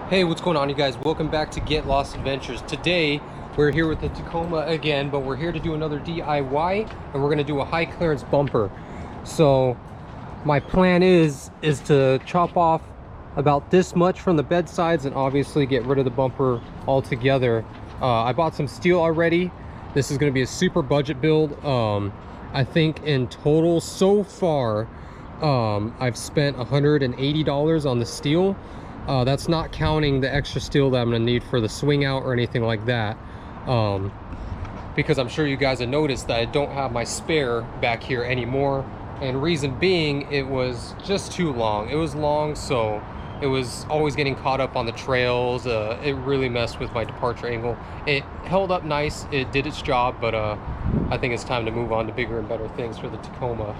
Hey, what's going on, you guys? Welcome back to Get Lost Adventures. Today we're here with the Tacoma again, but we're here to do another DIY, and we're going to do a high clearance bumper. So my plan is to chop off about this much from the bed sides and obviously get rid of the bumper altogether. I bought some steel already. This is going to be a super budget build. I think in total so far I've spent $180 on the steel. That's not counting the extra steel that I'm gonna need for the swing out or anything like that, because I'm sure you guys have noticed that I don't have my spare back here anymore, and reason being, it was just too long. It was long, so it was always getting caught up on the trails. It really messed with my departure angle. It held up nice, it did its job, but I think it's time to move on to bigger and better things for the Tacoma.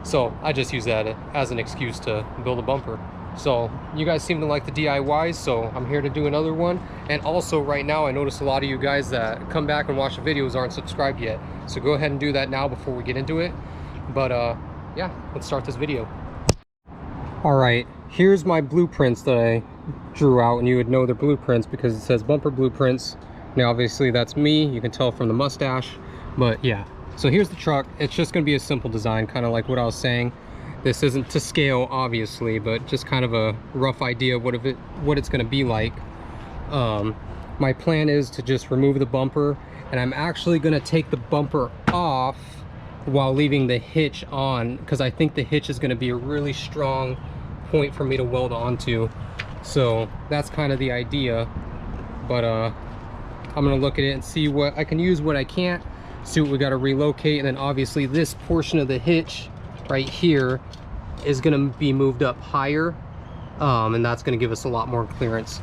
So I just use that as an excuse to build a bumper. So you guys seem to like the DIYs, so I'm here to do another one. And also right now I notice a lot of you guys that come back and watch the videos aren't subscribed yet, so go ahead and do that now before we get into it. But yeah, let's start this video. All right, here's my blueprints that I drew out, and you would know they're blueprints because it says bumper blueprints. Now obviously that's me, you can tell from the mustache, but yeah. So here's the truck. It's just gonna be a simple design, kind of like what I was saying. This isn't to scale, obviously, but just kind of a rough idea of what it's gonna be like. My plan is to just remove the bumper, and I'm actually gonna take the bumper off while leaving the hitch on, because I think the hitch is gonna be a really strong point for me to weld onto. So that's kind of the idea. But I'm gonna look at it and see what I can use, what I can't, see what we got to relocate, and then obviously this portion of the hitch right here is going to be moved up higher, and that's going to give us a lot more clearance,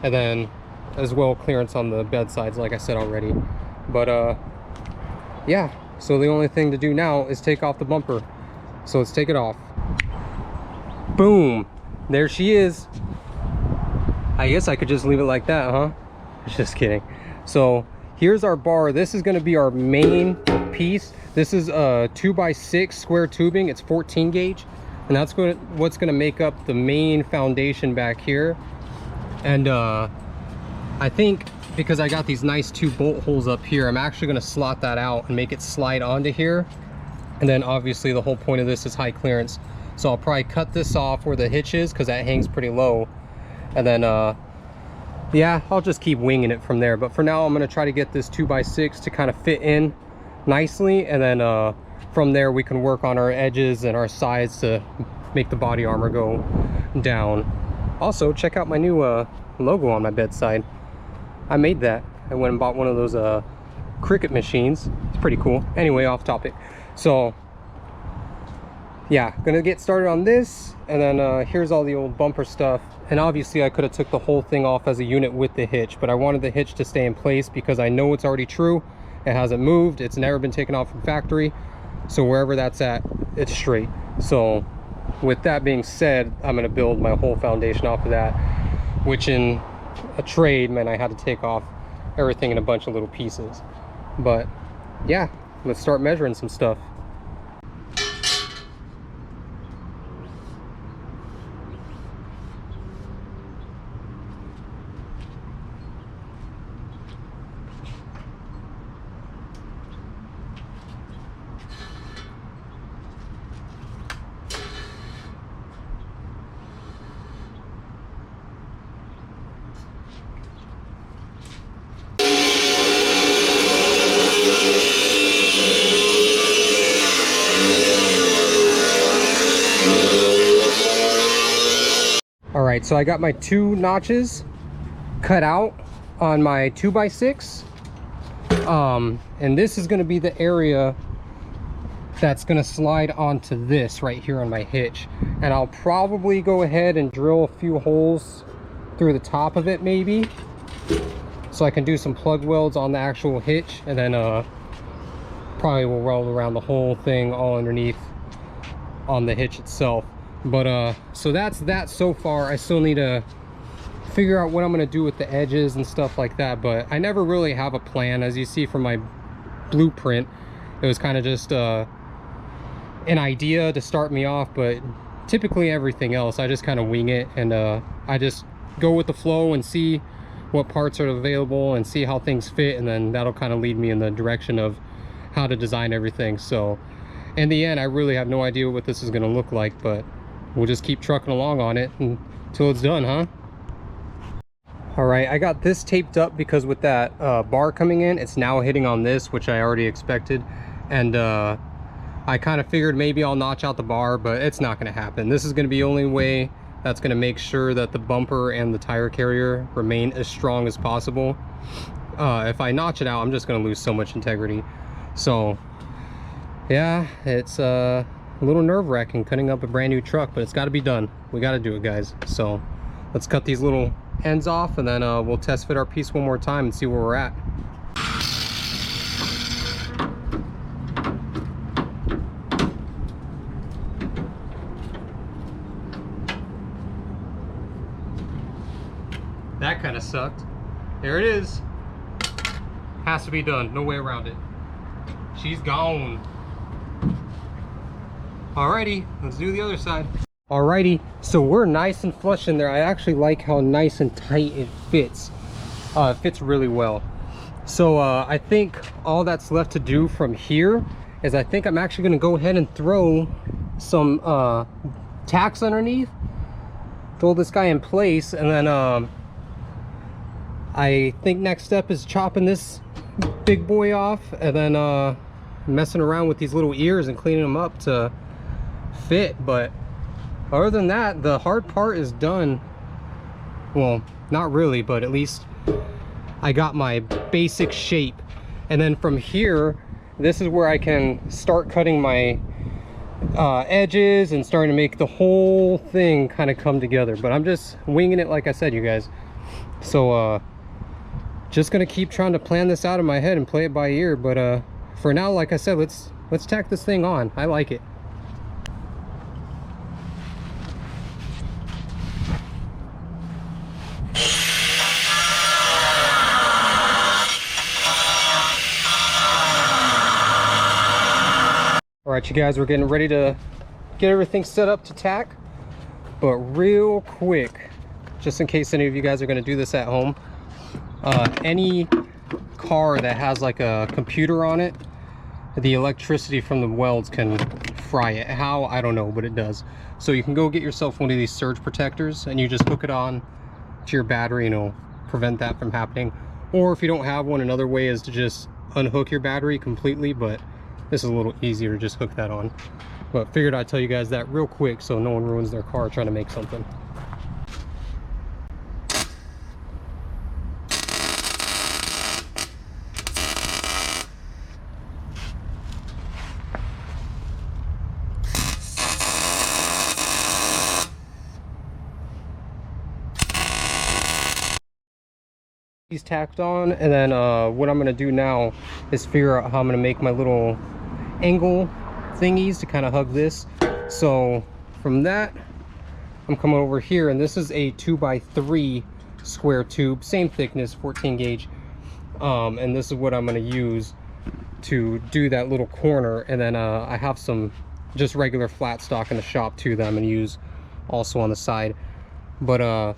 and then as well clearance on the bed sides, like I said already. But yeah, so the only thing to do now is take off the bumper. So let's take it off. Boom, there she is. I guess I could just leave it like that, huh? Just kidding. So here's our bar. This is going to be our main piece. This is a 2x6 square tubing. It's 14 gauge, and that's what's going to make up the main foundation back here. And I think because I got these nice 2 bolt holes up here, I'm actually going to slot that out and make it slide onto here. And then obviously the whole point of this is high clearance, so I'll probably cut this off where the hitch is because that hangs pretty low, and then yeah, I'll just keep winging it from there. But for now, I'm going to try to get this 2x6 to kind of fit in nicely, and then from there we can work on our edges and our sides to make the body armor go down. Also, check out my new logo on my bedside. I made that. I went and bought one of those Cricut machines. It's pretty cool. Anyway, off topic. So yeah, gonna get started on this, and then here's all the old bumper stuff. And obviously I could have took the whole thing off as a unit with the hitch, but I wanted the hitch to stay in place because I know it's already true. It hasn't moved, it's never been taken off from factory, so wherever that's at, it's straight. So with that being said, I'm going to build my whole foundation off of that, which in a trade meant I had to take off everything in a bunch of little pieces. But yeah, let's start measuring some stuff. All right, so I got my 2 notches cut out on my 2x6, and this is going to be the area that's going to slide onto this right here on my hitch. And I'll probably go ahead and drill a few holes through the top of it, maybe, so I can do some plug welds on the actual hitch, and then probably will weld around the whole thing all underneath on the hitch itself. But so that's that so far. I still need to figure out what I'm going to do with the edges and stuff like that, but I never really have a plan. As you see from my blueprint, it was kind of just an idea to start me off, but typically everything else I just kind of wing it, and I just go with the flow and see what parts are available and see how things fit, and then that'll kind of lead me in the direction of how to design everything. So in the end, I really have no idea what this is going to look like, but we'll just keep trucking along on it until it's done, huh? All right, I got this taped up because with that bar coming in, it's now hitting on this, which I already expected. And I kind of figured maybe I'll notch out the bar, but it's not going to happen. This is going to be the only way that's going to make sure that the bumper and the tire carrier remain as strong as possible. If I notch it out, I'm just going to lose so much integrity. So yeah, it's a little nerve-wracking cutting up a brand new truck, but it's got to be done. We got to do it, guys. So let's cut these little ends off, and then we'll test fit our piece one more time and see where we're at. That kind of sucked. There it is. Has to be done. No way around it. She's gone. Alrighty, let's do the other side. Alrighty, so we're nice and flush in there. I actually like how nice and tight it fits. It fits really well. So I think all that's left to do from here is I think I'm actually going to go ahead and throw some tacks underneath, throw this guy in place, and then I think next step is chopping this big boy off, and then messing around with these little ears and cleaning them up to fit. But other than that, the hard part is done. Well, not really, but at least I got my basic shape. And then from here, this is where I can start cutting my edges and starting to make the whole thing kind of come together. But I'm just winging it, like I said, you guys. So just gonna keep trying to plan this out in my head and play it by ear. But for now, like I said, let's tack this thing on. I like it. All right, you guys, we're getting ready to get everything set up to tack. But real quick, just in case any of you guys are going to do this at home, any car that has like a computer on it, the electricity from the welds can fry it. How? I don't know, but it does. So you can go get yourself one of these surge protectors and you just hook it on to your battery, and it'll prevent that from happening. Or if you don't have one, another way is to just unhook your battery completely, but this is a little easier to just hook that on. But figured I'd tell you guys that real quick so no one ruins their car trying to make something. He's tacked on, and then what I'm gonna do now is figure out how I'm gonna make my little angle thingies to kind of hug this. So from that, I'm coming over here, and this is a 2x3 square tube, same thickness, 14 gauge, and this is what I'm going to use to do that little corner. And then I have some just regular flat stock in the shop too that I'm going to use also on the side. But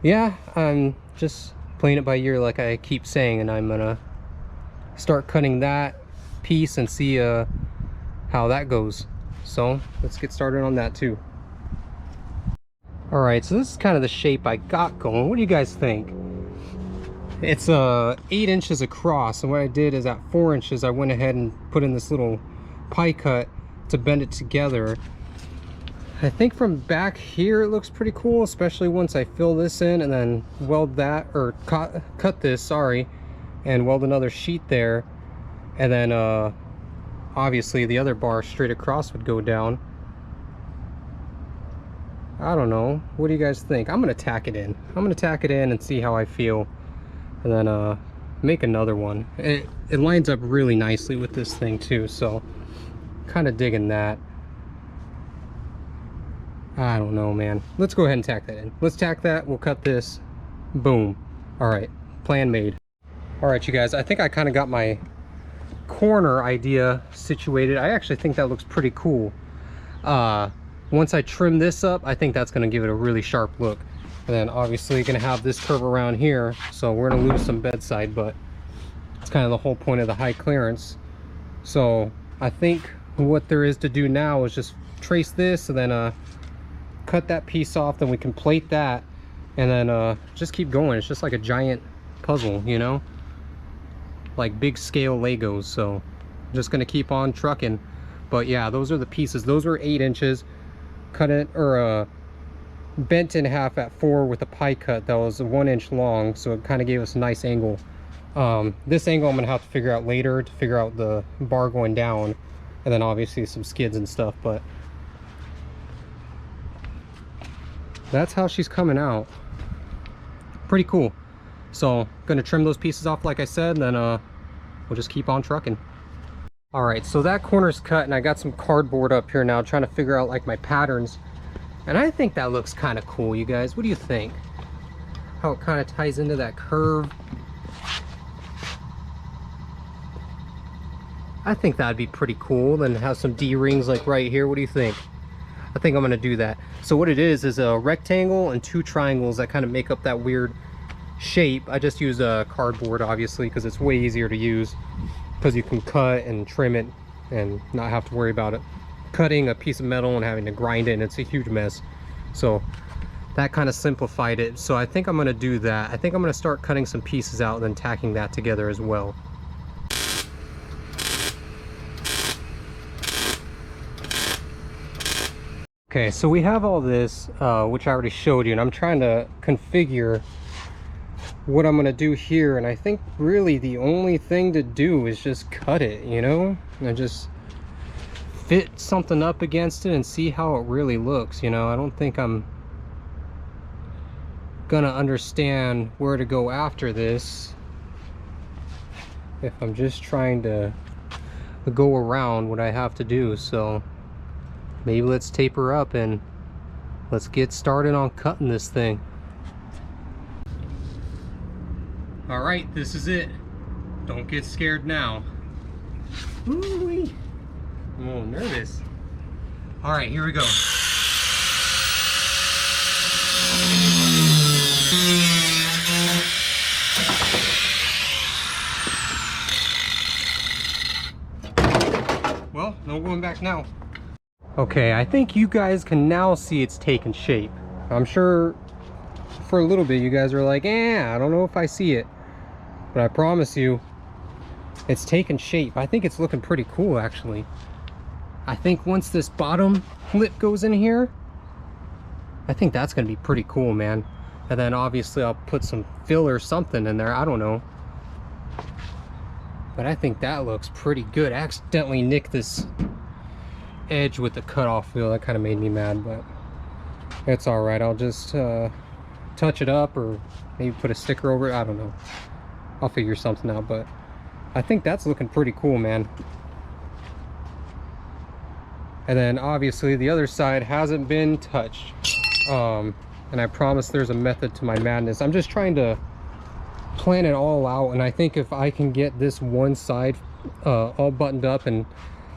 yeah, I'm just playing it by ear like I keep saying, and I'm gonna start cutting that piece and see how that goes. So let's get started on that too. All right, so this is kind of the shape I got going. What do you guys think? It's 8 inches across, and what I did is at 4 inches I went ahead and put in this little pie cut to bend it together. I think from back here it looks pretty cool, especially once I fill this in and then weld that, or cut this, sorry, and weld another sheet there. And then obviously the other bar straight across would go down. I don't know, what do you guys think? I'm gonna tack it in. I'm gonna tack it in and see how I feel, and then make another one. It lines up really nicely with this thing too, so kind of digging that. I don't know, man. Let's go ahead and tack that in. Let's tack that, we'll cut this, boom. All right, plan made. All right, you guys, I think I kind of got my corner idea situated. I actually think that looks pretty cool. once I trim this up, I think that's going to give it a really sharp look. And then obviously you're going to have this curve around here, so we're going to lose some bedside, but it's kind of the whole point of the high clearance. So I think what there is to do now is just trace this and then cut that piece off, then we can plate that, and then just keep going. It's just like a giant puzzle, you know, like big scale Legos. So I'm just going to keep on trucking. But yeah, those are the pieces. Those were 8 inches. Cut it, or bent in half at 4 with a pie cut that was 1 inch long, so it kind of gave us a nice angle. This angle I'm gonna have to figure out later to figure out the bar going down, and then obviously some skids and stuff, but that's how she's coming out. Pretty cool. So gonna trim those pieces off like I said, and then we'll just keep on trucking. All right, so that corner's cut, and I got some cardboard up here now trying to figure out like my patterns, and I think that looks kind of cool. You guys, what do you think? How it kind of ties into that curve. I think that'd be pretty cool. Then have some D-rings like right here. What do you think? I think I'm gonna do that. So what it is a rectangle and 2 triangles that kind of make up that weird shape. I just use a cardboard obviously because it's way easier to use, because you can cut and trim it and not have to worry about it cutting a piece of metal and having to grind it, and it's a huge mess. So that kind of simplified it. So I think I'm going to do that. I think I'm going to start cutting some pieces out and then tacking that together as well. Okay, so we have all this, which I already showed you, and I'm trying to configure what I'm gonna do here, and I think really the only thing to do is just cut it, you know, and just fit something up against it and see how it really looks. You know, I don't think I'm gonna understand where to go after this if I'm just trying to go around what I have to do. So maybe let's taper up and let's get started on cutting this thing. All right, this is it. Don't get scared now. Ooh-wee. I'm a little nervous. All right, here we go. Well, no going back now. Okay, I think you guys can now see it's taken shape. I'm sure for a little bit you guys are like, I don't know if I see it. But I promise you, it's taken shape. I think it's looking pretty cool, actually. I think once this bottom lip goes in here, I think that's gonna be pretty cool, man. And then obviously I'll put some fill or something in there, I don't know. But I think that looks pretty good. I accidentally nicked this edge with the cutoff wheel. That kind of made me mad, but it's all right. I'll just touch it up, or maybe put a sticker over it. I don't know. I'll figure something out, but I think that's looking pretty cool, man. And then obviously the other side hasn't been touched. And I promise there's a method to my madness. I'm just trying to plan it all out, and I think if I can get this one side all buttoned up and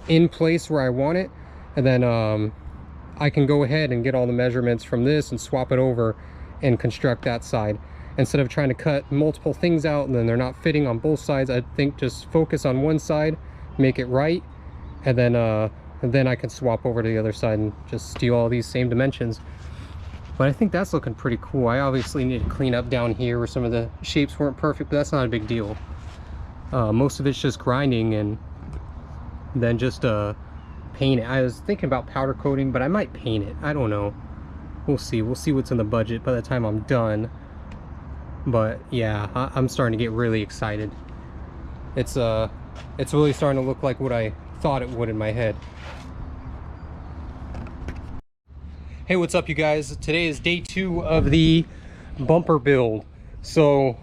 in place where I want it, and then I can go ahead and get all the measurements from this and swap it over and construct that side, instead of trying to cut multiple things out and then they're not fitting on both sides. I think just focus on one side, make it right, and then I can swap over to the other side and just steal all these same dimensions. But I think that's looking pretty cool. I obviously need to clean up down here where some of the shapes weren't perfect, but that's not a big deal. Most of it's just grinding and then just paint it. I was thinking about powder coating, but I might paint it. I don't know. We'll see what's in the budget by the time I'm done. But yeah, I'm starting to get really excited. It's really starting to look like what I thought it would in my head. Hey, what's up, you guys? Today is day 2 of the bumper build. So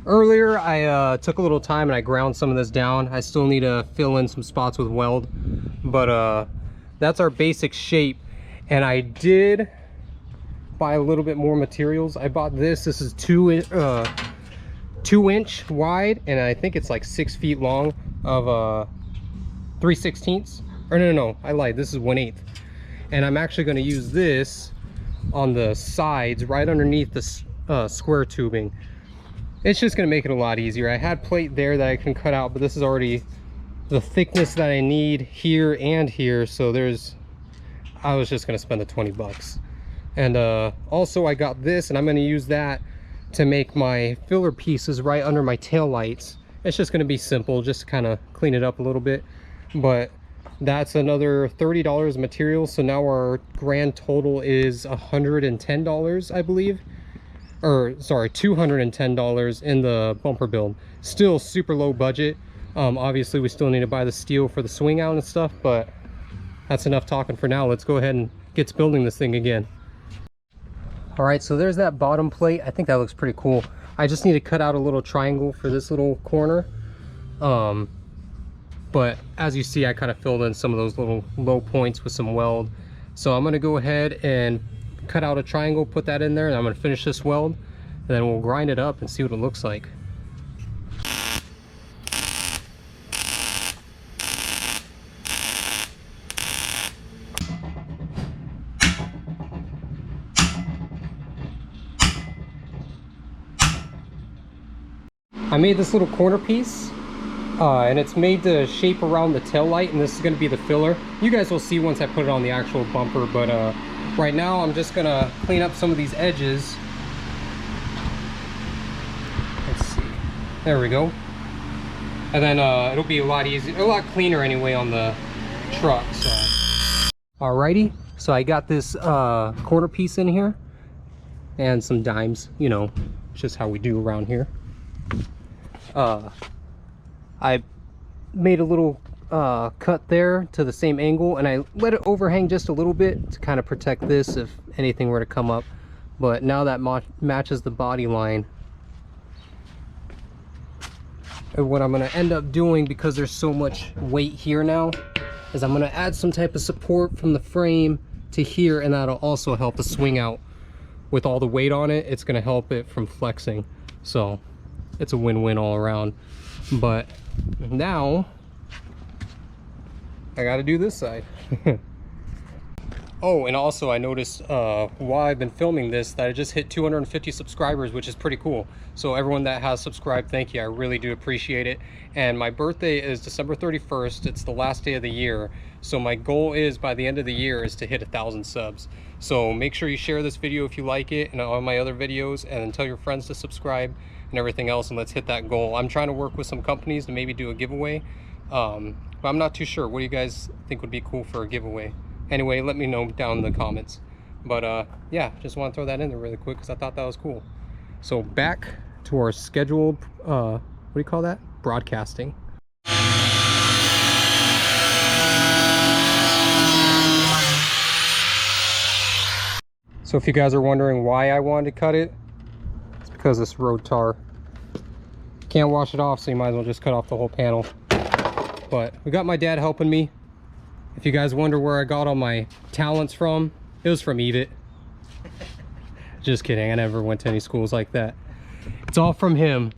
earlier I took a little time and I ground some of this down. I still need to fill in some spots with weld, but that's our basic shape. And I did buy a little bit more materials. I bought this is 2 inch wide, and I think it's like 6 feet long, of 3/16. Or no, I lied, this is 1/8. And I'm actually going to use this on the sides right underneath the square tubing. It's just going to make it a lot easier. I had plate there that I can cut out, but this is already the thickness that I need here and here. So I was just going to spend the 20 bucks. And also I got this, and I'm going to use that to make my filler pieces right under my tail lights. It's just going to be simple, just to kind of clean it up a little bit. But that's another $30 material. So now our grand total is $110, I believe. Or sorry, $210 in the bumper build. Still super low budget. Obviously we still need to buy the steel for the swing out and stuff, but that's enough talking for now. Let's go ahead and get to building this thing again. All right, so there's that bottom plate. I think that looks pretty cool. I just need to cut out a little triangle for this little corner. But as you see, I kind of filled in some of those little low points with some weld. So I'm gonna go ahead and cut out a triangle, put that in there, and I'm gonna finish this weld, and then we'll grind it up and see what it looks like. I made this little corner piece, and it's made to shape around the tail light, and this is going to be the filler. You guys will see once I put it on the actual bumper, but right now I'm just going to clean up some of these edges. Let's see. There we go. And then it'll be a lot easier, a lot cleaner anyway on the truck. So. Alrighty, so I got this corner piece in here and some dimes, you know, just how we do around here. I made a little cut there to the same angle, and I let it overhang just a little bit to kind of protect this if anything were to come up. But now that matches the body line. And what I'm going to end up doing, because there's so much weight here now, is I'm going to add some type of support from the frame to here, and that'll also help the swing out. With all the weight on it, it's going to help it from flexing. So it's a win-win all around. But now I got to do this side. Oh, and also I noticed while I've been filming this that I just hit 250 subscribers, which is pretty cool. So everyone that has subscribed, thank you. I really do appreciate it. And my birthday is December 31st. It's the last day of the year. So my goal is by the end of the year is to hit 1,000 subs. So make sure you share this video if you like it, and all my other videos, and then tell your friends to subscribe and everything else, and let's hit that goal. I'm trying to work with some companies to maybe do a giveaway, but I'm not too sure. What do you guys think would be cool for a giveaway? Anyway, let me know down in the comments. But yeah, just want to throw that in there really quick because I thought that was cool. So back to our scheduled what do you call that, broadcasting. So if you guys are wondering why I wanted to cut it, it's because this road tar. Can't wash it off, so you might as well just cut off the whole panel. But we got my dad helping me. If you guys wonder where I got all my talents from, it was from EVIT. Just kidding, I never went to any schools like that. It's all from him.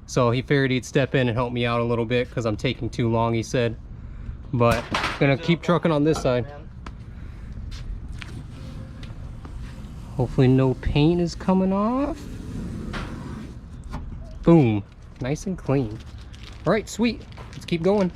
So he figured he'd step in and help me out a little bit because I'm taking too long, he said. But gonna keep trucking on this side. Hopefully no paint is coming off. Boom, nice and clean. All right, sweet, let's keep going.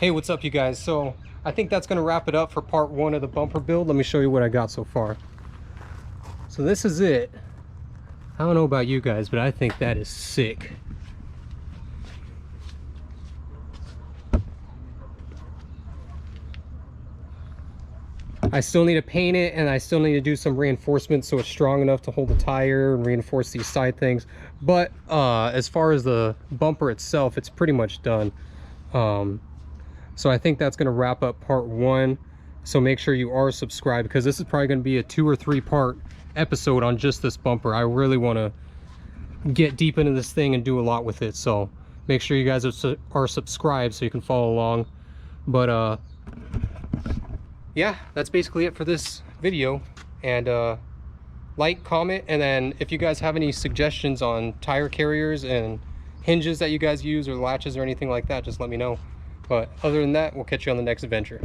Hey, what's up you guys? So I think that's gonna wrap it up for part one of the bumper build. Let me show you what I got so far. So this is it. I don't know about you guys, but I think that is sick. I still need to paint it, and I still need to do some reinforcements so it's strong enough to hold the tire and reinforce these side things. But as far as the bumper itself, it's pretty much done. So I think that's going to wrap up part one. So make sure you are subscribed, because this is probably going to be a 2 or 3 part episode on just this bumper. I really want to get deep into this thing and do a lot with it. So Make sure you guys are subscribed so you can follow along. But yeah, that's basically it for this video. And like, comment, and then if you guys have any suggestions on tire carriers and hinges that you guys use, or latches or anything like that, just let me know. But other than that, we'll catch you on the next adventure.